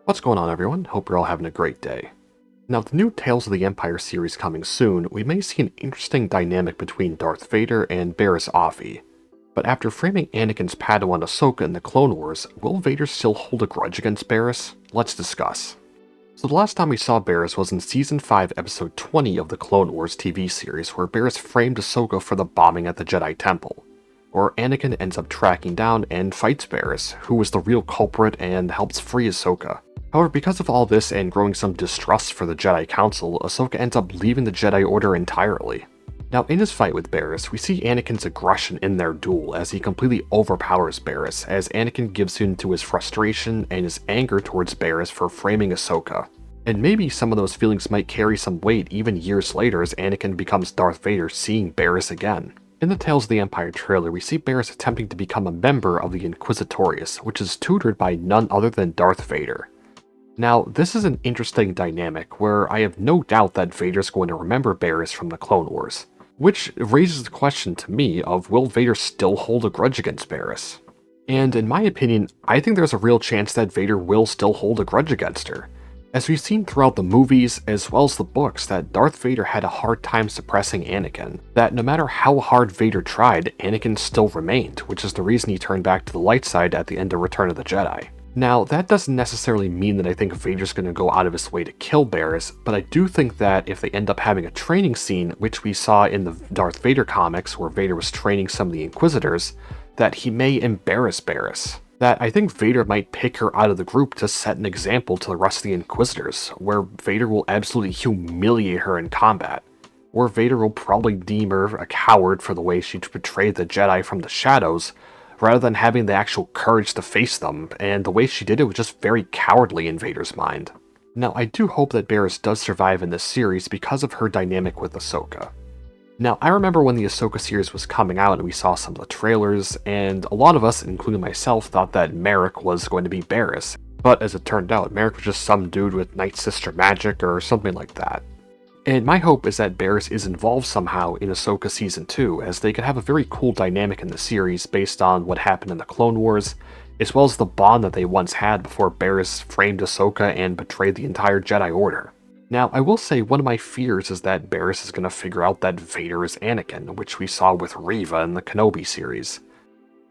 What's going on, everyone? Hope you're all having a great day. Now, with the new Tales of the Empire series coming soon, we may see an interesting dynamic between Darth Vader and Barriss Offee. But after framing Anakin's Padawan Ahsoka in the Clone Wars, will Vader still hold a grudge against Barriss? Let's discuss. So the last time we saw Barriss was in Season 5, Episode 20 of the Clone Wars TV series, where Barriss framed Ahsoka for the bombing at the Jedi Temple, where Anakin ends up tracking down and fights Barriss, who was the real culprit and helps free Ahsoka. However, because of all this and growing some distrust for the Jedi Council, Ahsoka ends up leaving the Jedi Order entirely. Now, in his fight with Barriss, we see Anakin's aggression in their duel as he completely overpowers Barriss, as Anakin gives in to his frustration and his anger towards Barriss for framing Ahsoka. And maybe some of those feelings might carry some weight even years later as Anakin becomes Darth Vader seeing Barriss again. In the Tales of the Empire trailer, we see Barriss attempting to become a member of the Inquisitorius, which is tutored by none other than Darth Vader. Now, this is an interesting dynamic where I have no doubt that Vader's going to remember Barriss from the Clone Wars, which raises the question to me of will Vader still hold a grudge against Barriss? And in my opinion, I think there's a real chance that Vader will still hold a grudge against her. As we've seen throughout the movies as well as the books, that Darth Vader had a hard time suppressing Anakin, that no matter how hard Vader tried, Anakin still remained, which is the reason he turned back to the light side at the end of Return of the Jedi. Now, that doesn't necessarily mean that I think Vader's going to go out of his way to kill Barriss, but I do think that if they end up having a training scene, which we saw in the Darth Vader comics where Vader was training some of the Inquisitors, that he may embarrass Barriss. That I think Vader might pick her out of the group to set an example to the rest of the Inquisitors, where Vader will absolutely humiliate her in combat. Or Vader will probably deem her a coward for the way she betrayed the Jedi from the shadows, rather than having the actual courage to face them, and the way she did it was just very cowardly in Vader's mind. Now, I do hope that Barriss does survive in this series because of her dynamic with Ahsoka. Now, I remember when the Ahsoka series was coming out and we saw some of the trailers, and a lot of us, including myself, thought that Merrick was going to be Barriss, but as it turned out, Merrick was just some dude with Night Sister magic or something like that. And my hope is that Barriss is involved somehow in Ahsoka Season 2, as they could have a very cool dynamic in the series based on what happened in the Clone Wars, as well as the bond that they once had before Barriss framed Ahsoka and betrayed the entire Jedi Order. Now, I will say one of my fears is that Barriss is going to figure out that Vader is Anakin, which we saw with Reva in the Kenobi series.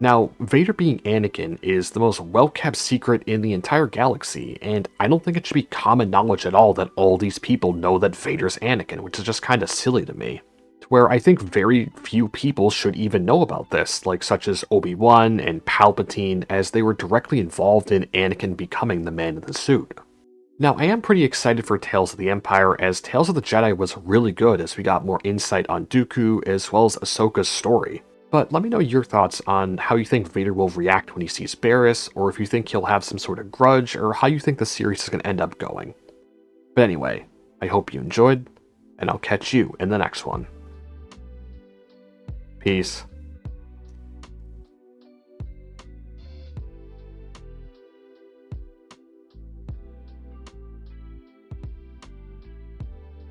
Now, Vader being Anakin is the most well-kept secret in the entire galaxy, and I don't think it should be common knowledge at all that all these people know that Vader's Anakin, which is just kinda silly to me. Where I think very few people should even know about this, like such as Obi-Wan and Palpatine, as they were directly involved in Anakin becoming the man in the suit. Now, I am pretty excited for Tales of the Empire, as Tales of the Jedi was really good as we got more insight on Dooku as well as Ahsoka's story. But let me know your thoughts on how you think Vader will react when he sees Barriss, or if you think he'll have some sort of grudge, or how you think the series is going to end up going. But anyway, I hope you enjoyed, and I'll catch you in the next one. Peace.